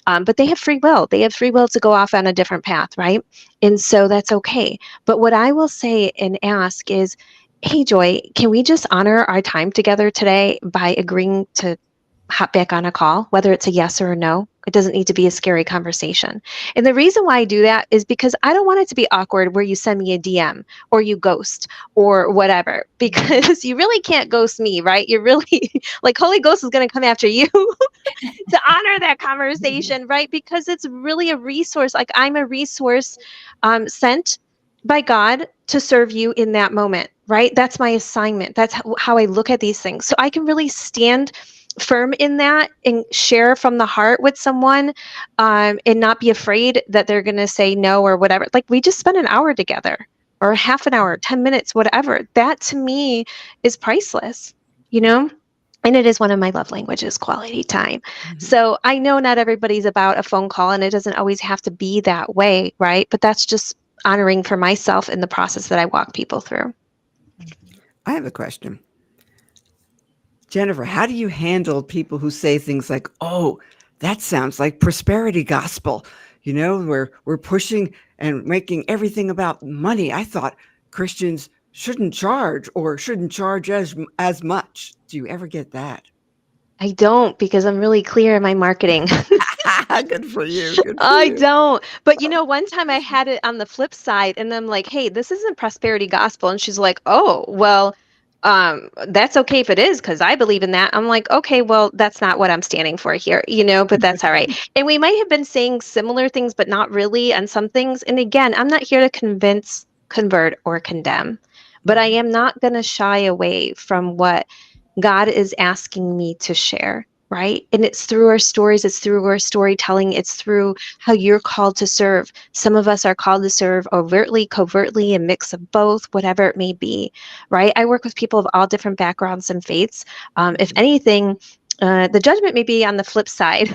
But they have free will. They have free will to go off on a different path, right? And so that's okay. But what I will say and ask is, hey, Joy, can we just honor our time together today by agreeing to hop back on a call, whether it's a yes or a no? It doesn't need to be a scary conversation. And the reason why I do that is because I don't want it to be awkward where you send me a DM or you ghost or whatever, because you really can't ghost me, right? You're really like, Holy Ghost is going to come after you to honor that conversation, right? Because it's really a resource. Like, I'm a resource sent by God to serve you in that moment, right? That's my assignment. That's how I look at these things. So I can really stand firm in that and share from the heart with someone, and not be afraid that they're going to say no or whatever. Like, we just spent an hour together or half an hour, 10 minutes, whatever. That to me is priceless, And it is one of my love languages, quality time. Mm-hmm. So I know not everybody's about a phone call, and it doesn't always have to be that way, right? But that's just honoring for myself in the process that I walk people through. I have a question. Jennifer, how do you handle people who say things like, oh, that sounds like prosperity gospel? We're pushing and making everything about money. I thought Christians shouldn't charge as much. Do you ever get that? I don't, because I'm really clear in my marketing. Good for you. I don't. But one time I had it on the flip side, and I'm like, hey, this isn't prosperity gospel. And she's like, oh, well, that's okay if it is, because I believe in that. I'm like, okay, well, that's not what I'm standing for here, but that's all right. And we might have been saying similar things, but not really on some things. And again, I'm not here to convince, convert, or condemn, but I am not going to shy away from what God is asking me to share, right? And it's through our stories, it's through our storytelling, it's through how you're called to serve. Some of us are called to serve overtly, covertly, a mix of both, whatever it may be, right? I work with people of all different backgrounds and faiths. If anything, the judgment may be on the flip side.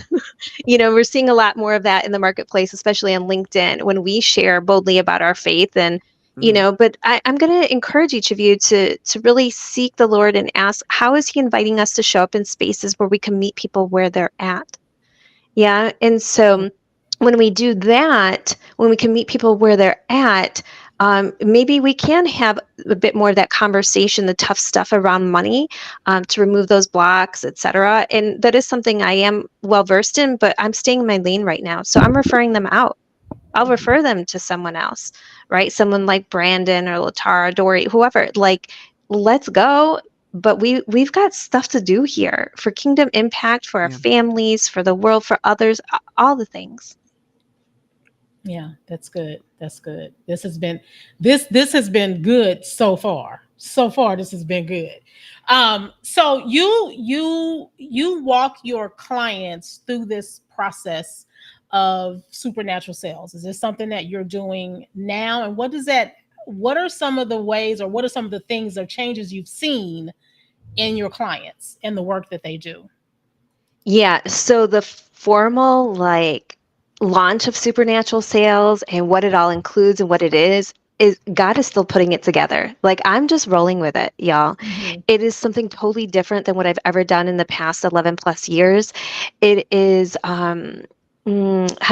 We're seeing a lot more of that in the marketplace, especially on LinkedIn, when we share boldly about our faith. And but I'm going to encourage each of you to really seek the Lord and ask, how is he inviting us to show up in spaces where we can meet people where they're at? Yeah. And so when we do that, when we can meet people where they're at, maybe we can have a bit more of that conversation, the tough stuff around money, to remove those blocks, etc. And that is something I am well versed in, but I'm staying in my lane right now. So I'm referring them out. I'll refer them to someone else, right? Someone like Brandon or Latara, Dory, whoever. Like, let's go. But we've got stuff to do here for kingdom impact, for our families, for the world, for others, all the things. Yeah, that's good. That's good. This has been good so far. So far, this has been good. So you walk your clients through this process of supernatural sales? Is this something that you're doing now? And what are some of the ways, or what are some of the things or changes you've seen in your clients and the work that they do? Yeah. So the formal launch of supernatural sales and what it all includes and what it is God is still putting it together. Like, I'm just rolling with it, y'all. Mhm. It is something totally different than what I've ever done in the past 11 plus years. It is, how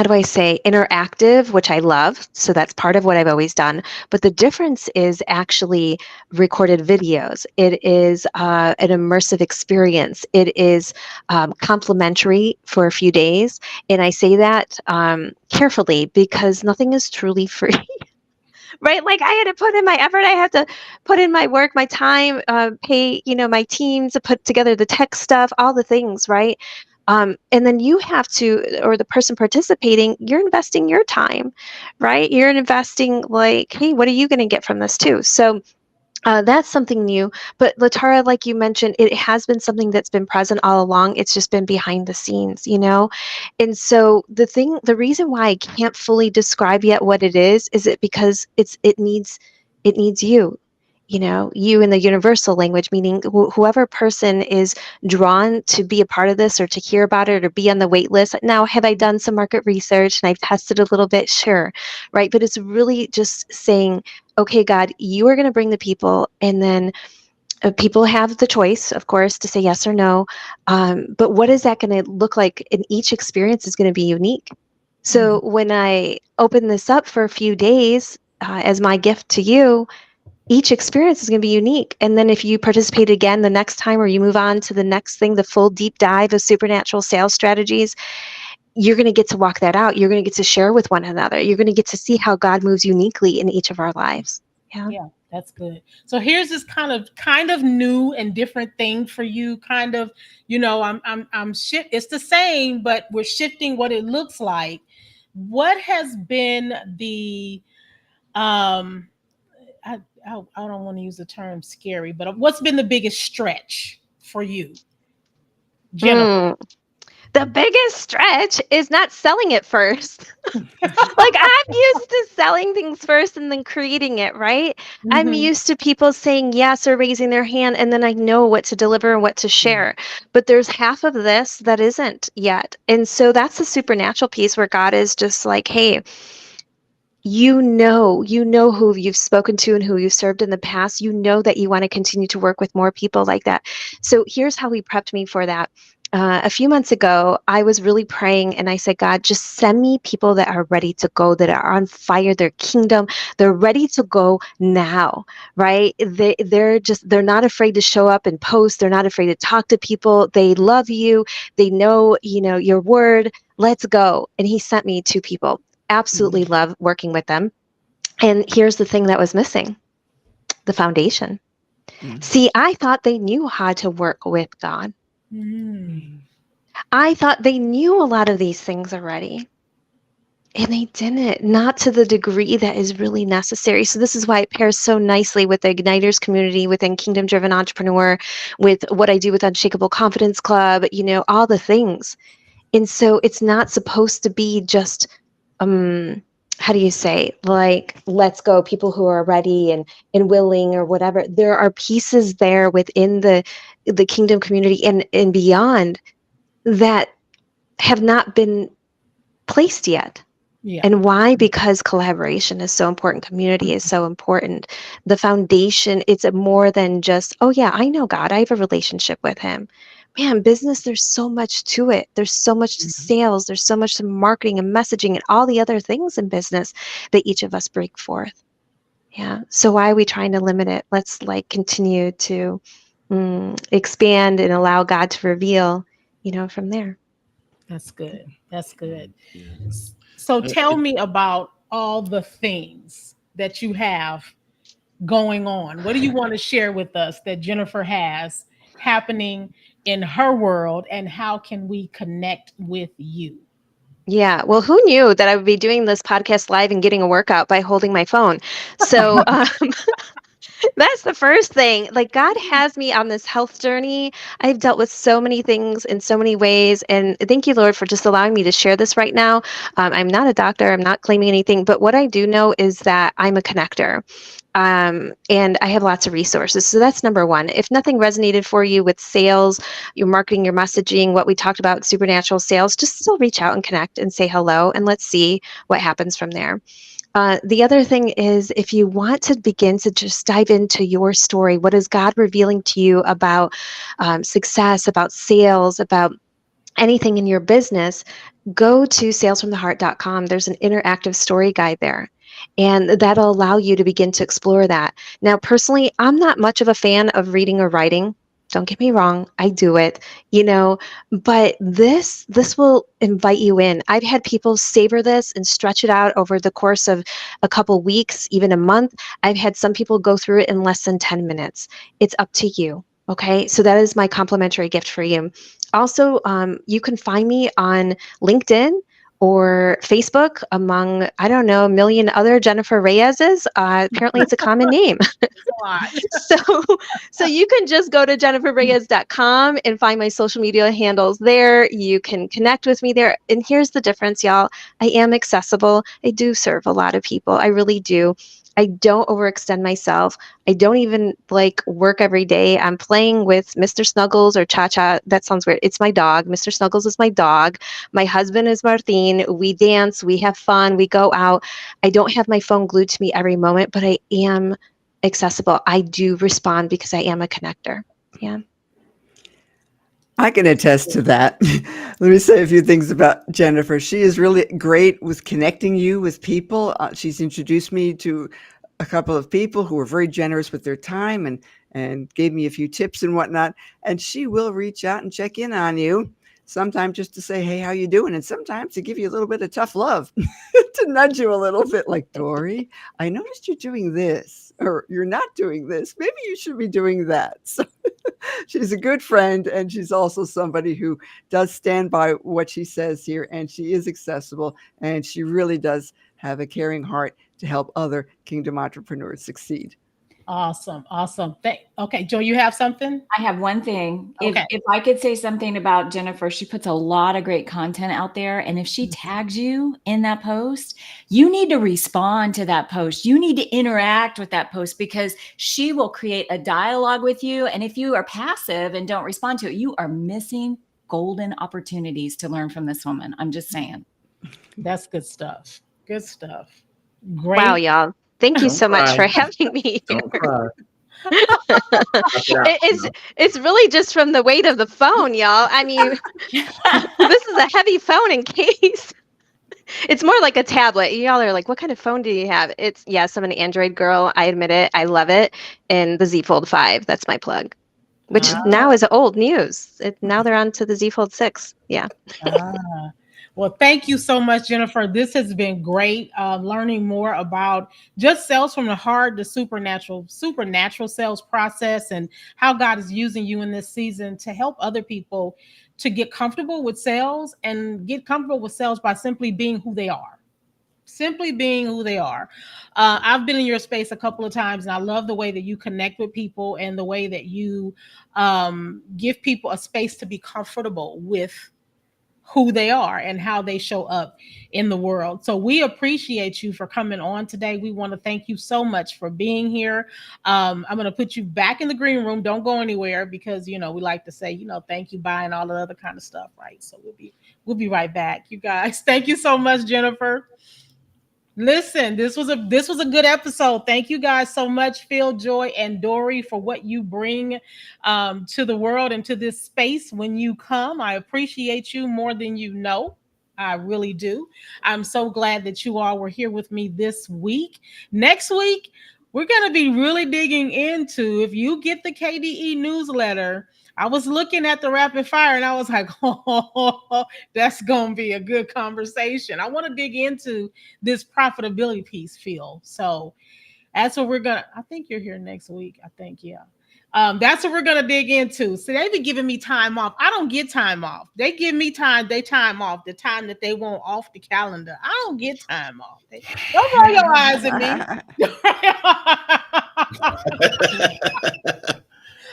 do I say, interactive, which I love. So that's part of what I've always done. But the difference is actually recorded videos. It is an immersive experience. It is complimentary for a few days. And I say that carefully because nothing is truly free. Right? Like, I had to put in my effort. I had to put in my work, my time, pay, my team to put together the tech stuff, all the things, right? And then you have to, or the person participating, you're investing your time, right? You're investing like, hey, what are you going to get from this too? So that's something new. But Latara, like you mentioned, it has been something that's been present all along. It's just been behind the scenes, And so the reason why I can't fully describe yet what it is it because it needs you, you in the universal language, meaning whoever person is drawn to be a part of this or to hear about it or be on the wait list. Now, have I done some market research and I've tested a little bit? Sure. Right. But it's really just saying, okay, God, you are going to bring the people, and then people have the choice, of course, to say yes or no. But what is that going to look like? And each experience is going to be unique. So when I open this up for a few days as my gift to you, each experience is going to be unique. And then if you participate again the next time, or you move on to the next thing, the full deep dive of supernatural sales strategies, you're going to get to walk that out. You're going to get to share with one another. You're going to get to see how God moves uniquely in each of our lives. Yeah, that's good. So here's this kind of new and different thing for you. Kind of, I'm shift. It's the same, but we're shifting what it looks like. What has been the I don't want to use the term scary, but what's been the biggest stretch for you, Jennifer? The biggest stretch is not selling it first. Like, I'm used to selling things first and then creating it, right? I'm used to people saying yes or raising their hand, and then I know what to deliver and what to share. But there's half of this that isn't yet. And so that's the supernatural piece where God is just like, hey, you know who you've spoken to and who you've served in the past. You know that you want to continue to work with more people like that. So here's how he prepped me for that. A few months ago, I was really praying, and I said, God, just send me people that are ready to go, that are on fire, their kingdom, they're ready to go now, right? They're not afraid to show up and post. They're not afraid to talk to people. They love you. They know, your word. Let's go. And he sent me 2 people. Absolutely love working with them. And here's the thing that was missing: the foundation. See, I thought they knew how to work with God. I thought they knew a lot of these things already. And they didn't, not to the degree that is really necessary. So this is why it pairs so nicely with the Igniters community within Kingdom Driven Entrepreneur, with what I do with Unshakable Confidence Club, all the things. And so it's not supposed to be just how do you say, like, let's go, people who are ready and willing or whatever. There are pieces there within the kingdom community and beyond that have not been placed yet. Yeah. And why? Because collaboration is so important. Community is so important. The foundation, it's more than just, oh yeah, I know God, I have a relationship with him. Man, business, there's so much to it. There's so much to sales. There's so much to marketing and messaging and all the other things in business that each of us break forth. Yeah. So why are we trying to limit it? Let's continue to expand and allow God to reveal, from there. That's good. That's good. So tell me about all the things that you have going on. What do you want to share with us that Jennifer has happening in her world, and how can we connect with you? Yeah. Well, who knew that I would be doing this podcast live and getting a workout by holding my phone? So That's the first thing. Like, God has me on this health journey. I've dealt with so many things in so many ways. And thank you, Lord, for just allowing me to share this right now. I'm not a doctor, I'm not claiming anything, but what I do know is that I'm a connector. And I have lots of resources. So that's number one. If nothing resonated for you with sales, your marketing, your messaging, what we talked about, supernatural sales, just still reach out and connect and say hello, and let's see what happens from there. The other thing is, if you want to begin to just dive into your story, what is God revealing to you about success, about sales, about anything in your business, go to salesfromtheheart.com. There's an interactive story guide there, and that'll allow you to begin to explore that. Now, personally, I'm not much of a fan of reading or writing. Don't get me wrong, I do it, but this will invite you in. I've had people savor this and stretch it out over the course of a couple weeks, even a month. I've had some people go through it in less than 10 minutes. It's up to you. Okay, so that is my complimentary gift for you. Also, you can find me on LinkedIn or Facebook among, I don't know, a million other Jennifer Reyeses. Apparently, it's a common name. So, so you can just go to jenniferreyes.com and find my social media handles there. You can connect with me there. And here's the difference, y'all. I am accessible. I do serve a lot of people. I really do. I don't overextend myself. I don't even work every day. I'm playing with Mr. Snuggles or Cha-Cha. That sounds weird. It's my dog. Mr. Snuggles is my dog. My husband is Martin. We dance. We have fun. We go out. I don't have my phone glued to me every moment, but I am accessible. I do respond because I am a connector. Yeah. I can attest to that. Let me say a few things about Jennifer. She is really great with connecting you with people. She's introduced me to a couple of people who were very generous with their time and gave me a few tips and whatnot. And she will reach out and check in on you, sometimes just to say, hey, how you doing? And sometimes to give you a little bit of tough love, to nudge you a little bit like, Dory, I noticed you're doing this, or you're not doing this. Maybe you should be doing that. So she's a good friend, and she's also somebody who does stand by what she says here, and she is accessible, and she really does have a caring heart to help other Kingdom entrepreneurs succeed. Awesome. Okay, Joe, you have something? I have one thing. Okay. If I could say something about Jennifer, she puts a lot of great content out there. And if she tags you in that post, you need to respond to that post. You need to interact with that post, because she will create a dialogue with you. And if you are passive and don't respond to it, you are missing golden opportunities to learn from this woman. I'm just saying. That's good stuff. Good stuff. Great. Wow, y'all. Thank you so much for having me. Don't cry. It's really just from the weight of the phone, y'all. I mean, this is a heavy phone in case. It's more like a tablet. Y'all are like, what kind of phone do you have? I'm an Android girl. I admit it. I love it. And the Z Fold 5, that's my plug, which now is old news. Now they're on to the Z Fold 6. Yeah. Well, thank you so much, Jennifer. This has been great. Learning more about just sales from the heart, the supernatural sales process, and how God is using you in this season to help other people to get comfortable with sales, and get comfortable with sales by simply being who they are. I've been in your space a couple of times, and I love the way that you connect with people and the way that you give people a space to be comfortable with who they are and how they show up in the world. So we appreciate you for coming on today. We want to thank you so much for being here. I'm going to put you back in the green room. Don't go anywhere, because, we like to say, thank you, bye, and all the other kind of stuff, right? So we'll be right back, you guys. Thank you so much, Jennifer. Listen, this was a good episode. Thank you guys so much, Phil, Joy, and Dory, for what you bring to the world and to this space when you come. I appreciate you more than you know. I really do. I'm so glad that you all were here with me this week. Next week, we're going to be really digging into, if you get the KDE newsletter, I was looking at the rapid fire and I was like, oh, that's going to be a good conversation. I want to dig into this profitability piece, Phil. So that's what I think you're here next week. I think, yeah. That's what we're going to dig into. So they be giving me time off. I don't get time off. They give me time. They time off the time that they want off the calendar. I don't get time off. Don't roll your eyes at me.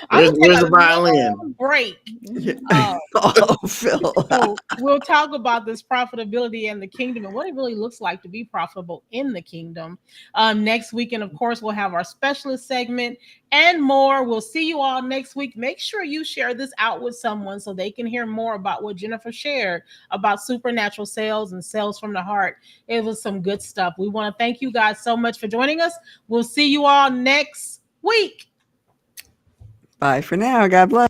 I'm gonna Where's take the a violin? long break. Yeah. Uh, Oh, Phil. So we'll talk about this profitability in the kingdom and what it really looks like to be profitable in the kingdom next week. And of course, we'll have our specialist segment and more. We'll see you all next week. Make sure you share this out with someone so they can hear more about what Jennifer shared about supernatural sales and sales from the heart. It was some good stuff. We want to thank you guys so much for joining us. We'll see you all next week. Bye for now. God bless.